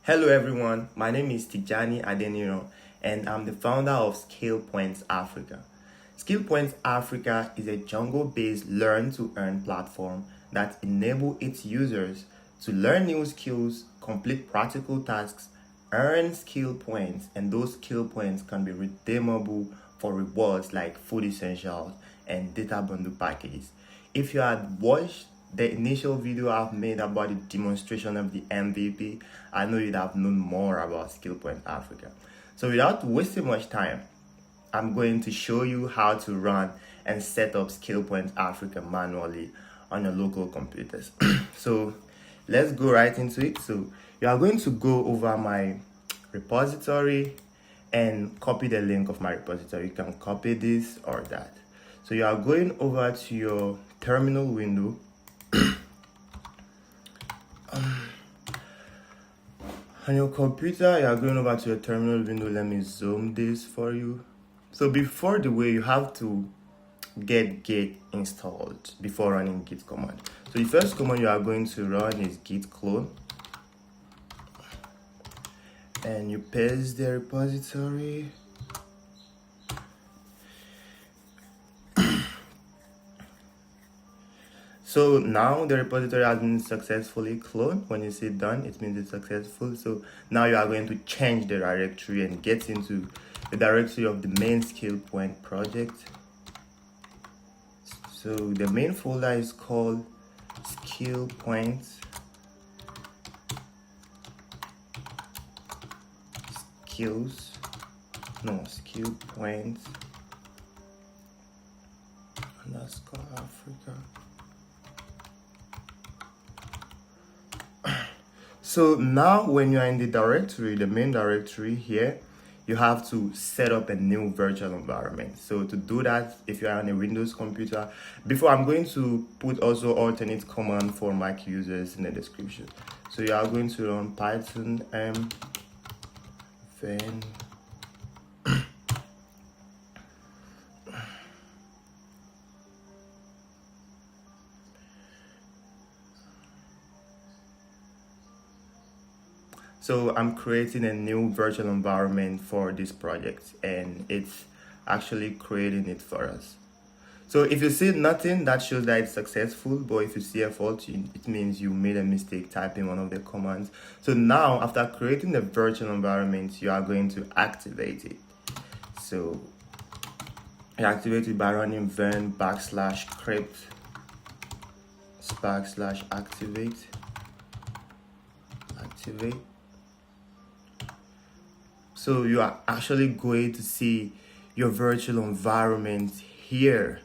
Hello everyone, my name is Tijani Adeniro and I'm the founder of SkillPoints Africa. SkillPoints Africa is a Django-based learn-to-earn platform that enables its users to learn new skills, complete practical tasks, earn skill points, and those skill points can be redeemable for rewards like food essentials and data bundle packages. If you had watched the initial video I've made about the demonstration of the MVP, I know you'd have known more about SkillPoint Africa. So without wasting much time, I'm going to show you how to run and set up SkillPoint Africa manually on your local computers. So let's go right into it. So you are going to go over my repository and copy the link of my repository. You can copy this or that. So you are going over to your terminal window. On your computer, you are going over to your terminal window. Let me zoom this for you. So before the way, you have to get git installed before running git command. So the first command you are going to run is git clone, and you paste the repository. So now the repository has been successfully cloned. When you say done, it means it's successful. So now you are going to change the directory and get into the directory of the main SkillPoint project. So the main folder is called SkillPoints SkillPoints _ Africa. So now when you are in the directory, the main directory here, you have to set up a new virtual environment. So to do that, if you are on a Windows computer, before I'm going to put also alternate command for Mac users in the description. So you are going to run Python venv. So I'm creating a new virtual environment for this project, and it's actually creating it for us. So if you see nothing, that shows that it's successful, but if you see a fault, it means you made a mistake typing one of the commands. So now after creating the virtual environment, you are going to activate it. So you activate it by running venv /script /activate. So you are actually going to see your virtual environment here.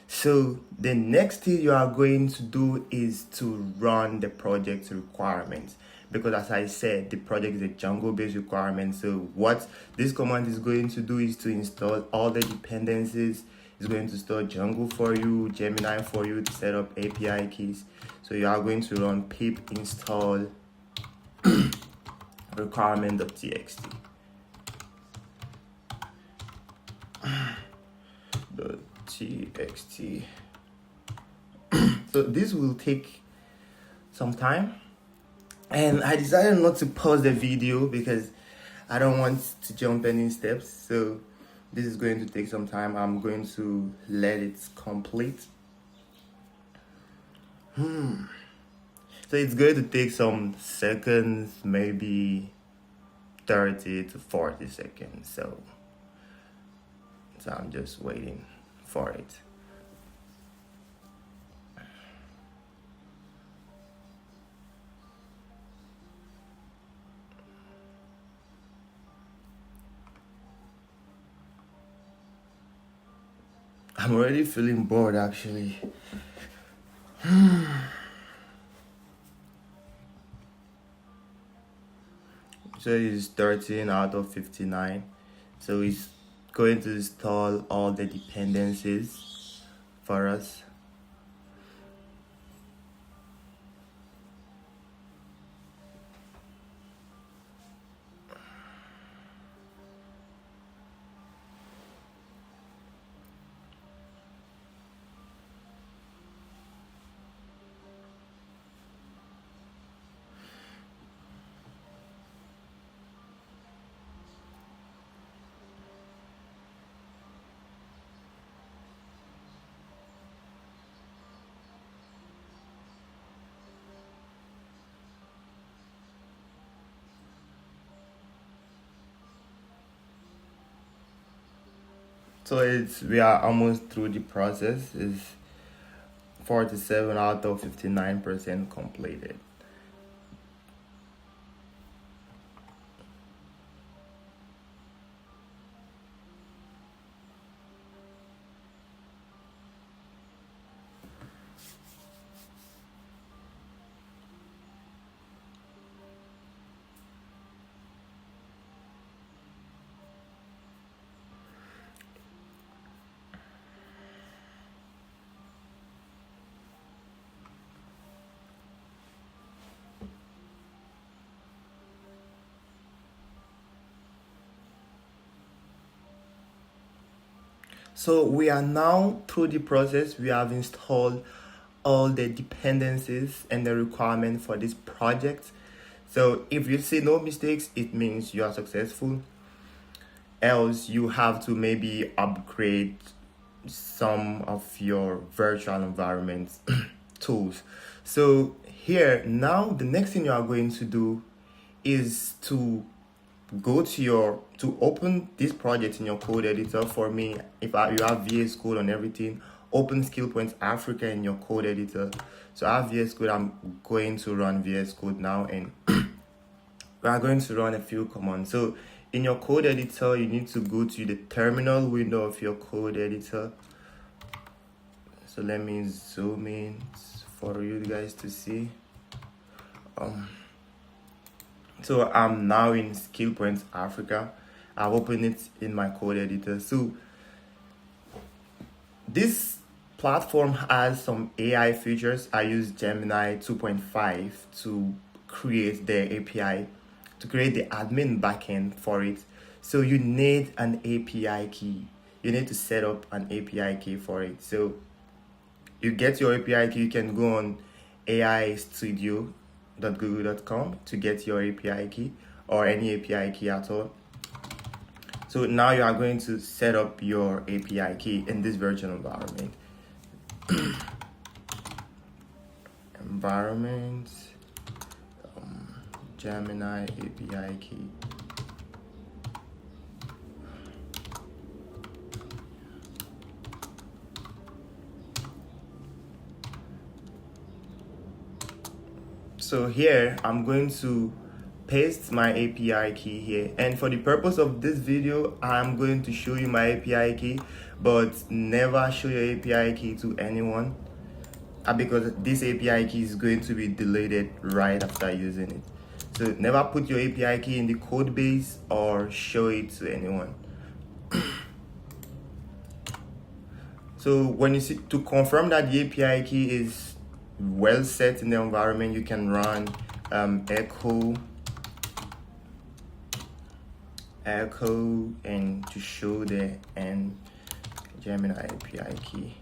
So the next thing you are going to do is to run the project requirements, because as I said, the project is a Django based requirement. So what this command is going to do is to install all the dependencies. It's going to install Django for you, Gemini for you to set up API keys. So you are going to run pip install requirement.txt. .txt. So this will take some time, and I decided not to pause the video because I don't want to jump any steps. So this is going to take some time. I'm going to let it complete. So it's going to take some seconds, maybe 30 to 40 seconds. So I'm just waiting for it. I'm already feeling bored actually. So it's 13 out of 59. So it's going to install all the dependencies for us. So we are almost through the process. It's 47 out of 59% completed. So we are now through the process. We have installed all the dependencies and the requirement for this project. So if you see no mistakes, it means you are successful. Else you have to maybe upgrade some of your virtual environment tools. So here now the next thing you are going to do is to go to open this project in your code editor. For me, you have VS Code on everything, open SkillPoints Africa in your code editor. So I have VS Code. I'm going to run VS Code now, and we are going to run a few commands. So in your code editor, you need to go to the terminal window of your code editor. So let me zoom in for you guys to see. So I'm now in SkillPoints Africa. I've opened it in my code editor. So this platform has some AI features. I use Gemini 2.5 to create the API, to create the admin backend for it. So you need an API key. You need to set up an API key for it. So you get your API key. You can go on aistudio.google.com to get your API key, or any API key at all. So now you are going to set up your API key in this virtual environment. Gemini API key. So here I'm going to paste my API key here, and for the purpose of this video I'm going to show you my API key, but never show your API key to anyone, because this API key is going to be deleted right after using it. So never put your API key in the code base or show it to anyone. So when you see, to confirm that the API key is well set in the environment, you can run echo and to show the end Gemini API key.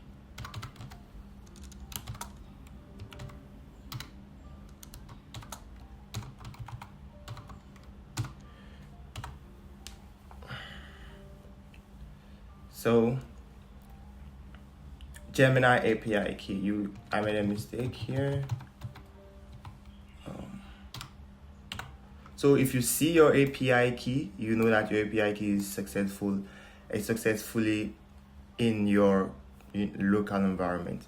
So Gemini API key, I made a mistake here. So if you see your API key, you know that your API key is successfully in your local environment.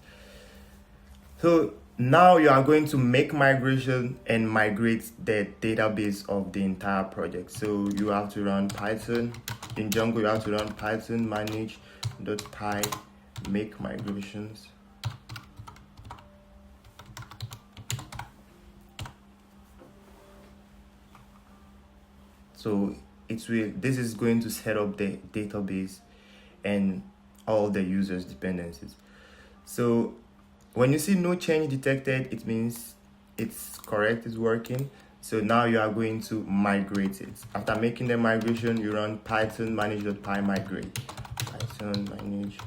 So now you are going to make migration and migrate the database of the entire project. So you have to run Python. In Django, you have to run Python manage.py make migrations. So this is going to set up the database and all the users' dependencies. So when you see no change detected, it means it's correct, it's working. So now you are going to migrate it. After making the migration, you run Python manage.py migrate. Python manage.py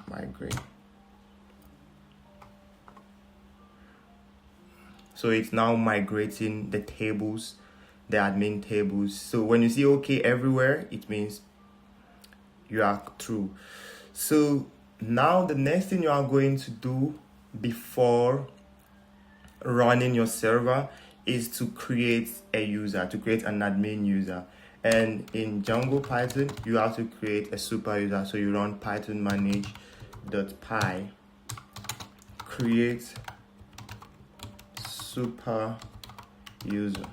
migrate. So it's now migrating the tables, the admin tables. So when you see OK everywhere, it means you are through. So now the next thing you are going to do before running your server is to create a user, to create an admin user. And in Django Python, you have to create a super user. So you run python manage.py create super user.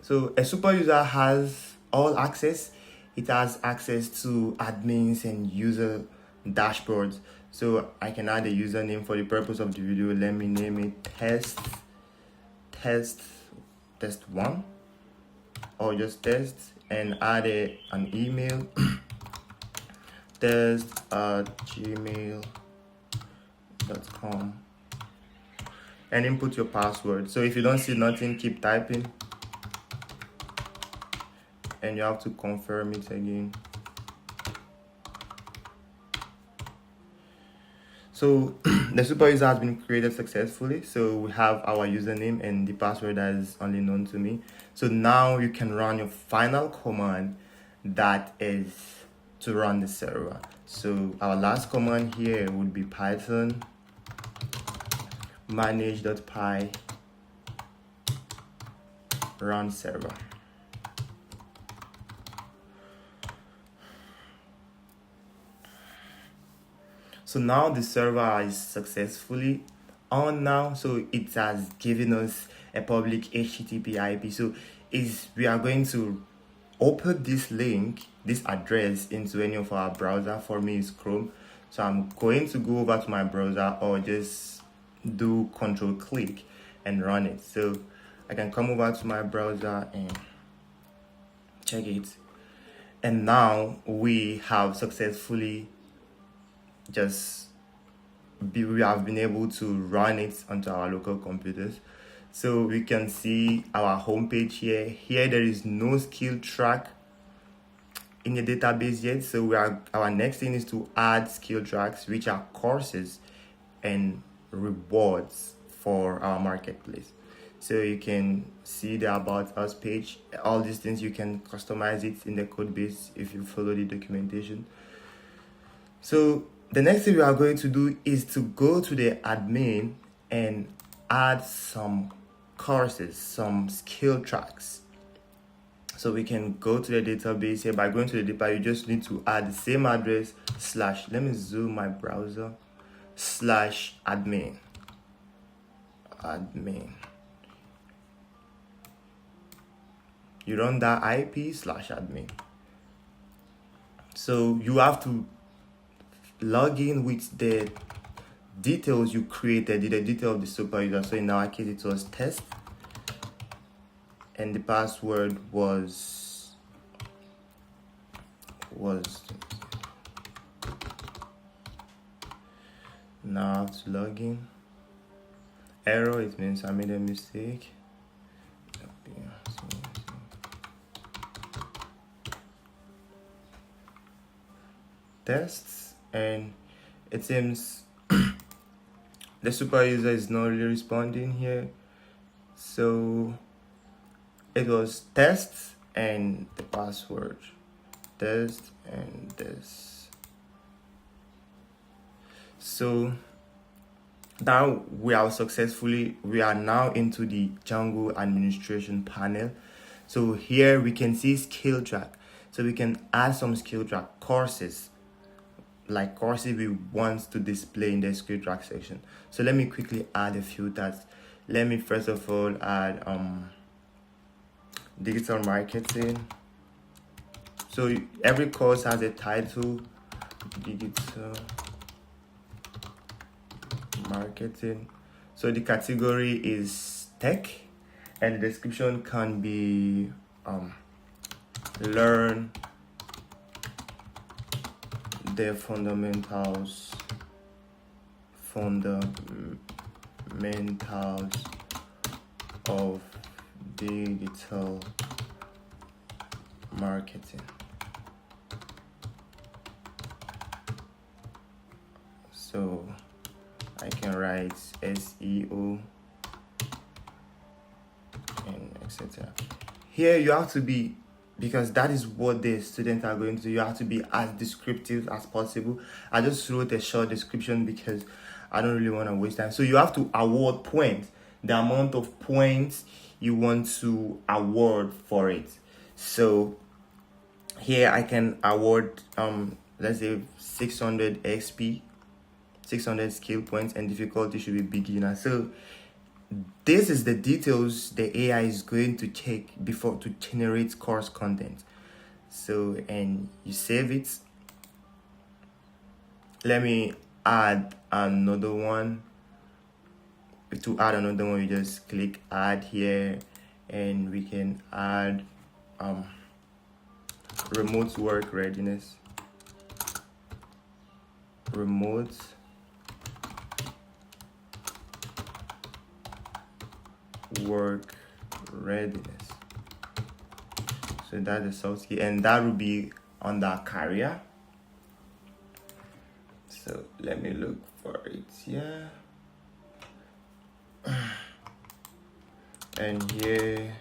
So a super user has all access. It has access to admins and user dashboards. So I can add a username for the purpose of the video. Let me name it test 1 or just test, and add an email test@gmail.com, and input your password. So if you don't see nothing, keep typing, and you have to confirm it again. So the super user has been created successfully. So we have our username and the password that is only known to me. So now you can run your final command, that is to run the server. So our last command here would be python manage.py run server. So now the server is successfully on now. So it has given us a public HTTP IP. So we are going to open this link, this address, into any of our browser. For me it's Chrome. So I'm going to go over to my browser, or just do control click and run it. So I can come over to my browser and check it. And now we have successfully we have been able to run it onto our local computers. So we can see our homepage here. Here there is no skill track in the database yet. So our next thing is to add skill tracks, which are courses and rewards for our marketplace. So you can see the About Us page. All these things, you can customize it in the code base if you follow the documentation. So the next thing we are going to do is to go to the admin and add some courses, some skill tracks. So we can go to the database here. By going to the database, you just need to add the same address / let me zoom my browser / admin. You run that IP / admin. So you have to log in with the details you created, the detail of the super user. So in our case it was test, and the password was now I have to log in. Error, it means I made a mistake. Tests, and it seems the super user is not really responding here. So it was test and the password, test and this. So now we are now into the Django administration panel. So here we can see skill track. So we can add some skill track courses, like courses we want to display in the skill track section. So let me quickly add a few tasks. Let me first of all add digital marketing. So every course has a title, digital marketing. So the category is tech, and the description can be learn the fundamentals of digital marketing. So I can write SEO and etc. Here you have to be, because that is what the students are going to do, you have to be as descriptive as possible. I just wrote a short description because I don't really want to waste time. So you have to award points. The amount of points you want to award for it. So here I can award let's say 600 XP, 600 skill points, and difficulty should be beginner. So this is the details the AI is going to check before to generate course content. So, and you save it. Let me add another one. To add another one, you just click add here, and we can add remote work readiness. Remote work readiness. So that's the soft skill, and that will be under career. So let me look for it here. And here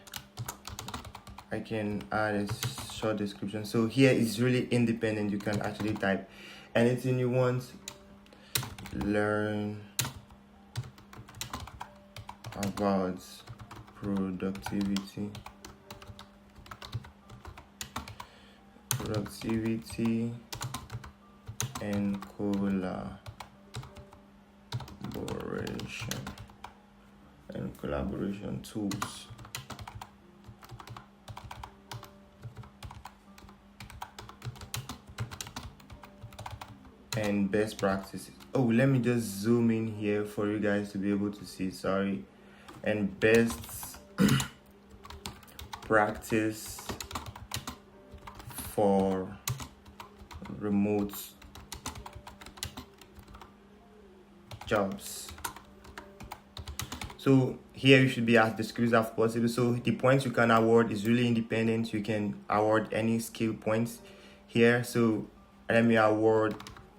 I can add a short description. So here is really independent. You can actually type anything you want. Learn about productivity and collaboration tools. And best practices. Oh, let me just zoom in here for you guys to be able to see. Sorry. And best practice for remote jobs. So here you should be as descriptive as possible. So the points you can award is really independent. You can award any skill points here. So let me award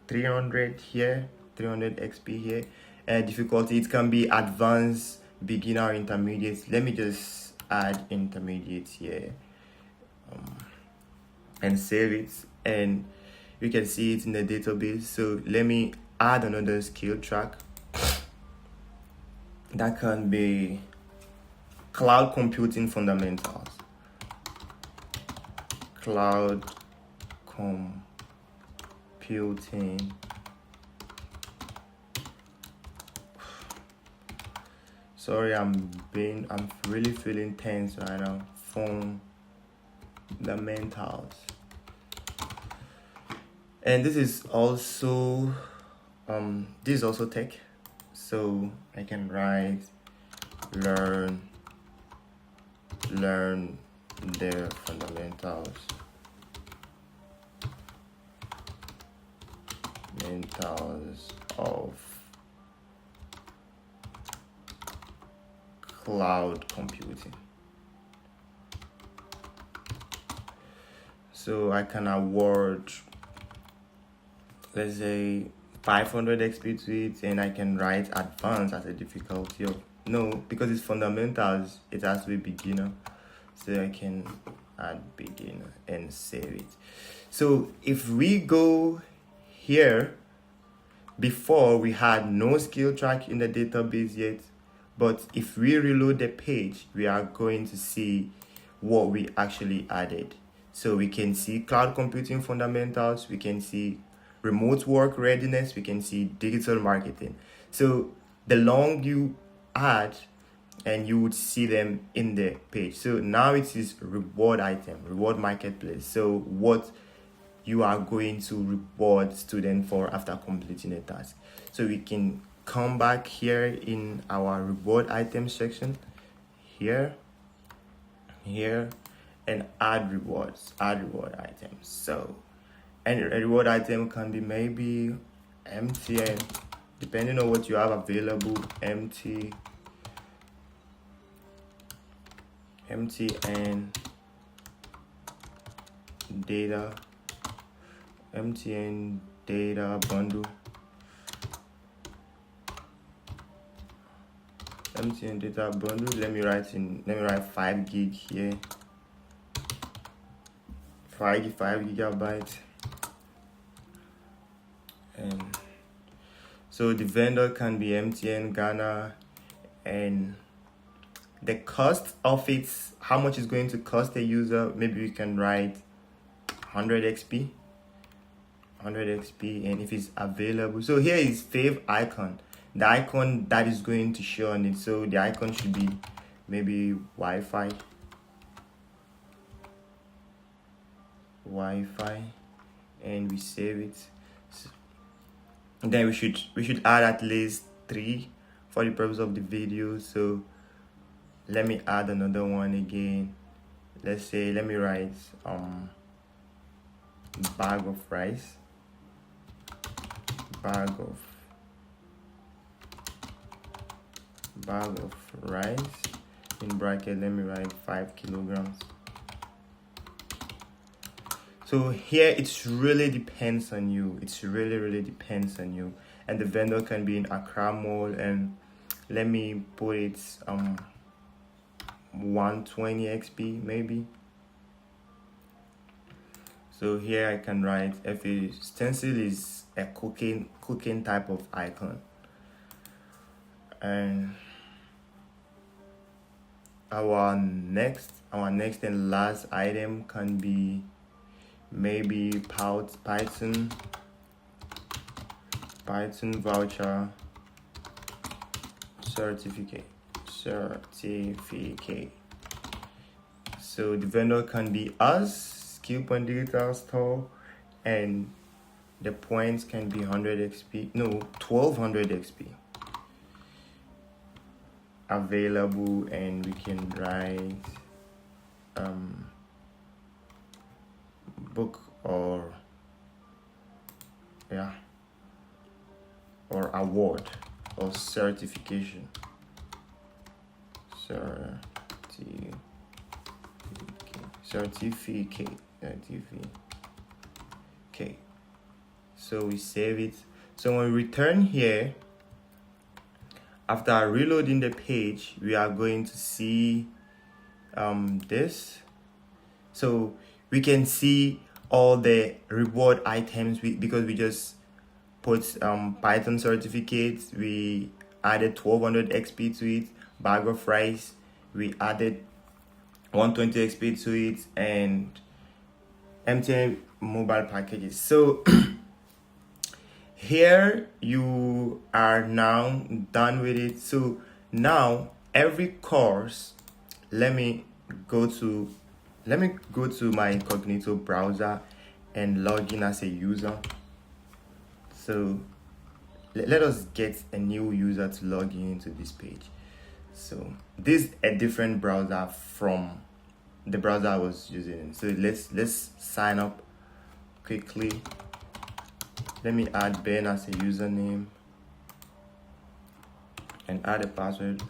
300 here, 300 XP here. And difficulty, it can be advanced, beginner, intermediate. Let me just add intermediate here and save it, and you can see it in the database. So let me add another skill track. That can be cloud computing fundamentals. Cloud computing. Sorry, I'm really feeling tense right now. Fundamentals. And this is also tech. So I can write learn the fundamentals of cloud computing. So I can award, let's say, 500 XP to it, and I can write advanced as a difficulty of, no, because it's fundamentals, it has to be beginner. So I can add beginner and save it. So if we go here, before we had no skill track in the database yet, but if we reload the page, we are going to see what we actually added. So we can see cloud computing fundamentals, we can see remote work readiness, we can see digital marketing. So the long you add, and you would see them in the page. So now it is reward item, reward marketplace. So what you are going to reward student for after completing a task. So we can come back here in our reward item section, here, and add reward items. So and a reward item can be maybe MTN, depending on what you have available. MTN data, MTN data bundle, MTN data bundle. Let me write 5 gig here, 5 gigabytes. And so the vendor can be MTN Ghana, and the cost of it, how much is going to cost a user. Maybe we can write 100 XP, and if it's available. So here is fave icon, the icon that is going to show on it. So the icon should be maybe Wi-Fi, and we save it. So then we should add at least 3 for the purpose of the video. So let me add another one again. Let's say, let me write bag of rice, bag of rice, in bracket let me write 5 kilograms. So here it's really depends on you. It's really depends on you. And the vendor can be in Accra Mall, and let me put it 120 XP maybe. So here I can write, if a stencil is a cooking type of icon, and our next and last item can be maybe Python voucher certificate. So the vendor can be us, SkillPoint Digital Store, and the points can be 100 XP, no, 1200 XP available, and we can write book or award or certification. Certificate. So we save it. So when we return here, after reloading the page, we are going to see this. So we can see all the reward items because we just put Python certificates. We added 1200 XP to it. Bag of rice, we added 120 XP to it, and MTN mobile packages. So here you are now done with it. So now every course, let me go to my incognito browser and log in as a user. So let us get a new user to log in into this page. So this is a different browser from the browser I was using. So let's sign up quickly. Let me add Ben as a username and add a password.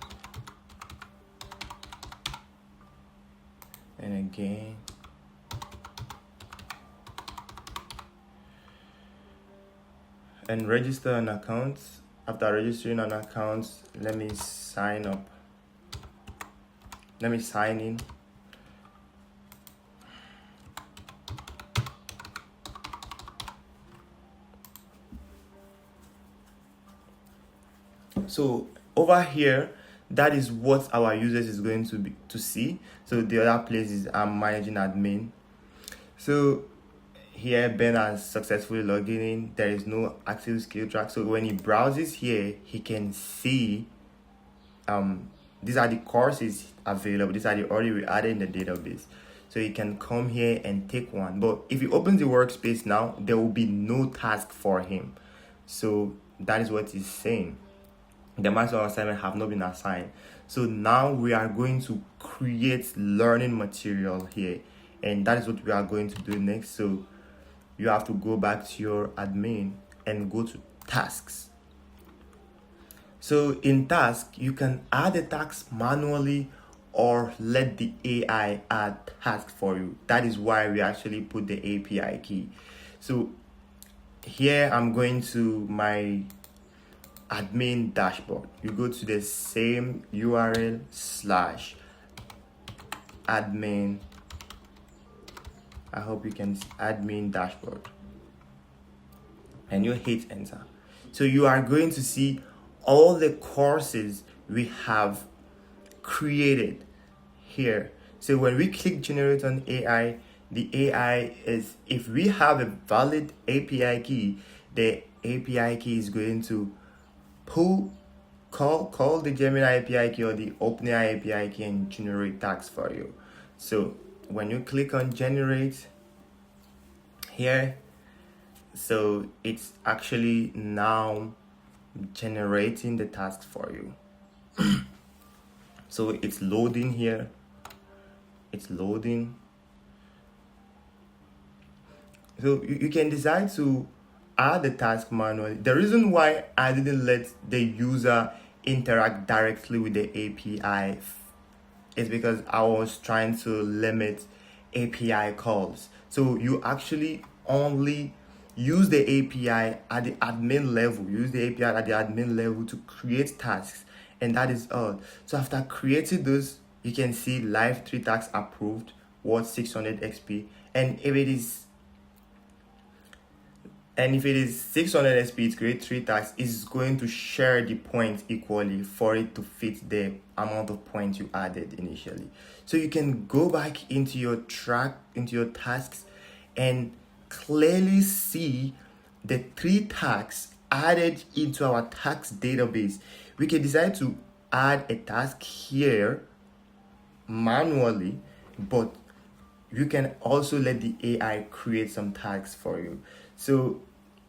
And again, and register an account. After registering an account, let me sign up. Let me sign in. So over here, that is what our users is going to see. So the other places I'm managing admin. So here Ben has successfully logged in. There is no active skill track. So when he browses here, he can see these are the courses available. These are the already we added in the database. So he can come here and take one. But if he opens the workspace now, there will be no task for him. So that is what he's saying. The maximum assignment have not been assigned. So now we are going to create learning material here, and that is what we are going to do next. So you have to go back to your admin and go to tasks. So in task, you can add a task manually or let the AI add tasks for you. That is why we actually put the API key. So here I'm going to my admin dashboard. You go to the same URL /admin. I hope you can see admin dashboard, and you hit enter. So you are going to see all the courses we have created here. So when we click generate on AI, the AI is, if we have a valid API key, the API key is going to call the Gemini API key or the OpenAI API key and generate tags for you. So when you click on generate here, so it's actually now generating the task for you. So it's loading here, it's loading. So you can decide to add the task manually. The reason why I didn't let the user interact directly with the API is because I was trying to limit API calls. So you actually only use the API at the admin level. Use the API at the admin level to create tasks, and that is all. So after creating those, you can see live 3 tasks approved, worth 600 XP. And if it is 600 XP, it's create 3 tasks, is going to share the points equally for it to fit the amount of points you added initially. So you can go back into your tasks and clearly see the 3 tasks added into our task database. We can decide to add a task here manually, but you can also let the AI create some tasks for you. So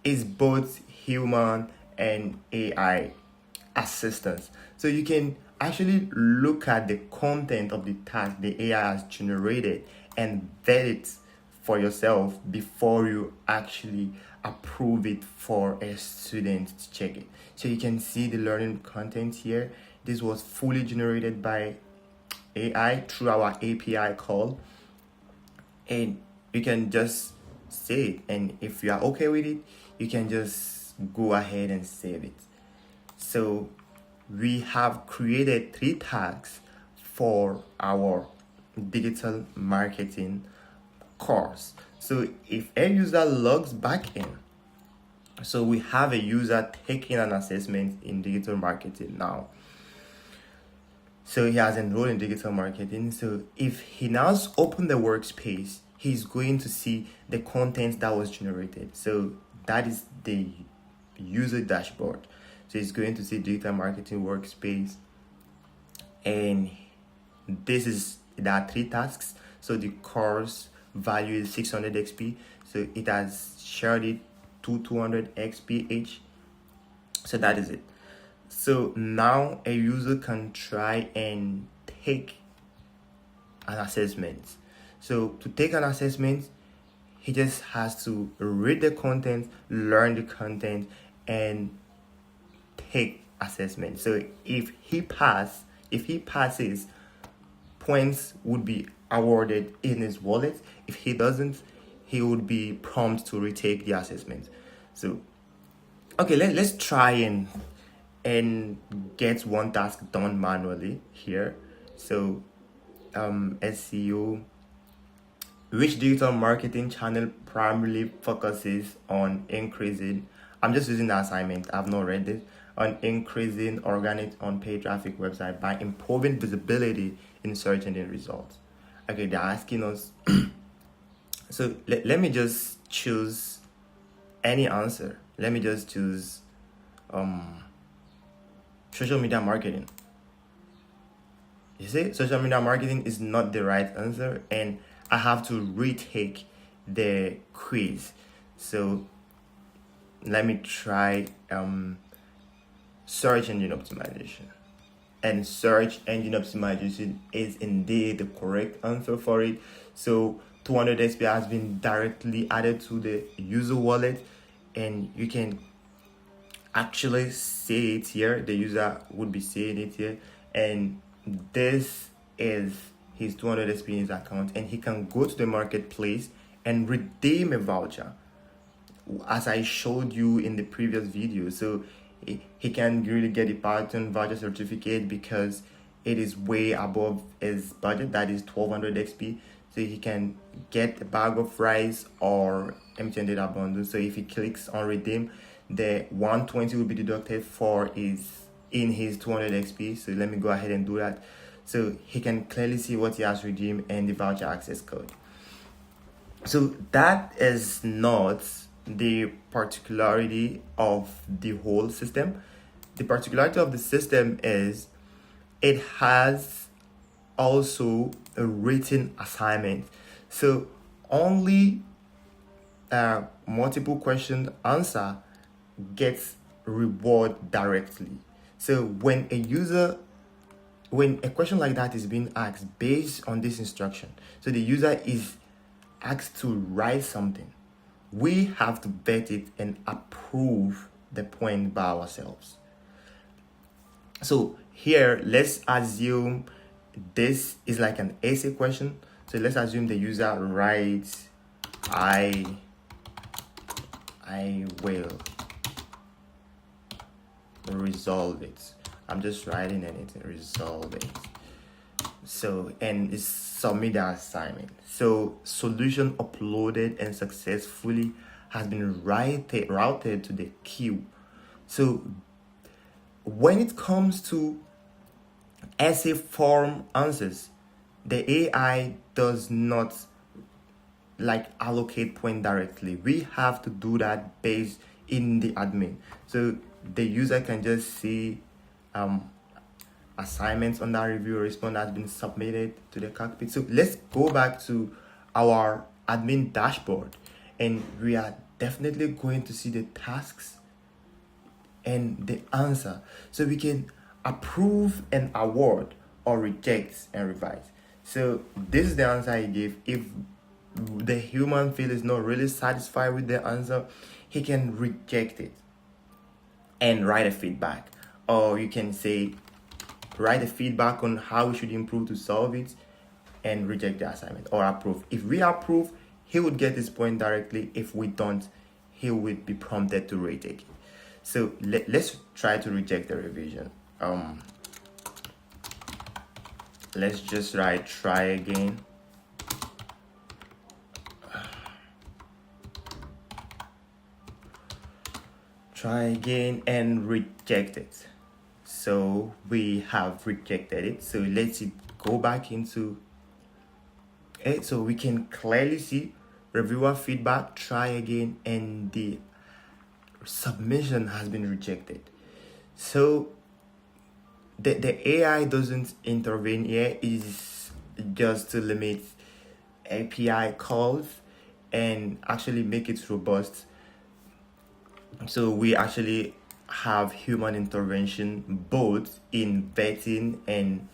it's both human and AI assistance. So you can actually look at the content of the task the AI has generated and vet it for yourself before you actually approve it for a student to check it. So you can see the learning content here. This was fully generated by AI through our API call, and you can just save it, and if you are okay with it, you can just go ahead and save it. So we have created 3 tags for our digital marketing course. So if a user logs back in, so we have a user taking an assessment in digital marketing now. So he has enrolled in digital marketing. So if he now open the workspace, he's going to see the content that was generated. So that is the user dashboard. So he's going to see digital marketing workspace, and there are 3 tasks. So the course value is 600 XP. So it has shared it to 200 XP each. So that is it. So now a user can try and take an assessment. So to take an assessment, he just has to read the content, learn the content, and take assessment. So if he passes, points would be awarded in his wallet. If he doesn't, he would be prompted to retake the assessment. So okay, let's try and get one task done manually here. So SEO, which digital marketing channel primarily focuses on increasing, I'm just using the assignment, I've not read it, on increasing organic on-page traffic website by improving visibility in search engine results. Okay, they're asking us so let me just choose any answer. Let me just choose social media marketing. You see, social media marketing is not the right answer, and I have to retake the quiz. So let me try search engine optimization. And search engine optimization is indeed the correct answer for it. So 200 XP has been directly added to the user wallet, and you can actually see it here. The user would be seeing it here, and this is his 200 XP in his account, and he can go to the marketplace and redeem a voucher, as I showed you in the previous video. So he can really get a Python voucher certificate because it is way above his budget, that is 1200 XP. So he can get a bag of rice or MTN data bundle. So if he clicks on redeem, the 120 will be deducted for in his 200 XP. So let me go ahead and do that. So he can clearly see what he has redeemed and the voucher access code. So that is not the particularity of the whole system. The particularity of the system is it has also a written assignment. So only multiple question answer gets reward directly. So when a question like that is being asked based on this instruction, so the user is asked to write something, we have to vet it and approve the point by ourselves. So here, let's assume this is like an essay question. So let's assume the user writes, I will resolve it. I'm just writing anything, resolve it. So, and it's submit the assignment. So solution uploaded and successfully has been routed to the queue. So when it comes to essay form answers, the AI does not like allocate point directly. We have to do that based in the admin. So the user can just see assignments on that review response has been submitted to the cockpit. So let's go back to our admin dashboard, and we are definitely going to see the tasks and the answer, so we can approve and award or reject and revise. So this is the answer he gave. If the human feel is not really satisfied with the answer, he can reject it and write a feedback, or you can say write a feedback on how we should improve to solve it and reject the assignment, or approve. If we approve, he would get his point directly. If we don't, he would be prompted to retake it. So let's try to reject the revision. Let's just write try again. Try again and reject it. So we have rejected it. So let's go back into it, so we can clearly see reviewer feedback, try again, and the submission has been rejected. So the AI doesn't intervene here, is just to limit API calls and actually make it robust. So we actually have human intervention both in vetting and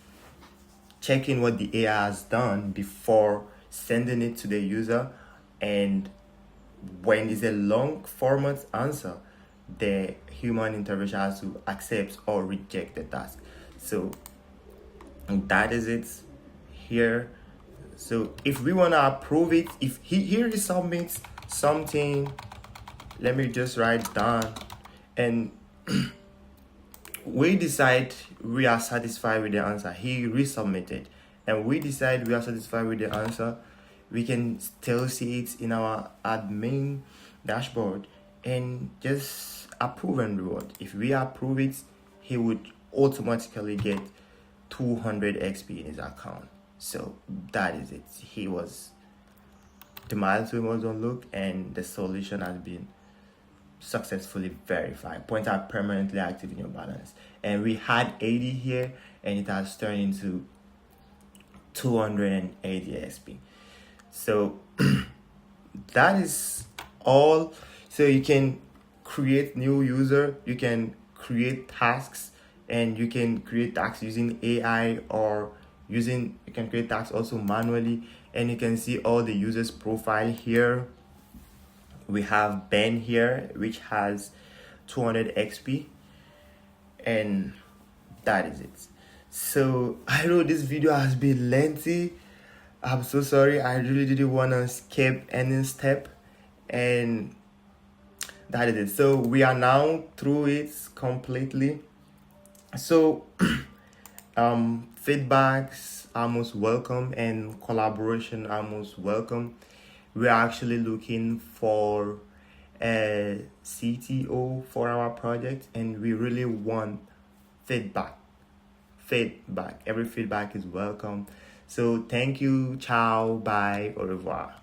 checking what the AI has done before sending it to the user, and when it's a long format answer, the human intervention has to accept or reject the task. So that is it here. So if we want to approve it, if he submits something, let me just write down, and we decide we are satisfied with the answer, he resubmitted, and we decide we are satisfied with the answer, we can still see it in our admin dashboard and just approve and reward. If we approve it, he would automatically get 200 XP in his account. So that is it. The milestone was unlocked and the solution has been successfully verified. Points are permanently active in your balance. And we had 80 here, and it has turned into 280 XP. So that is all. So you can create new user, you can create tasks, and you can create tasks using AI, or you can create tasks also manually, and you can see all the users profile here. We have Ben here, which has 200 XP, and that is it. So I know this video has been lengthy. I'm so sorry. I really didn't want to skip any step, and that is it. So we are now through it completely. So feedbacks are most welcome, and collaboration are most welcome. We are actually looking for a CTO for our project, and we really want feedback feedback. Every feedback is welcome. So thank you. Ciao. Bye. Au revoir.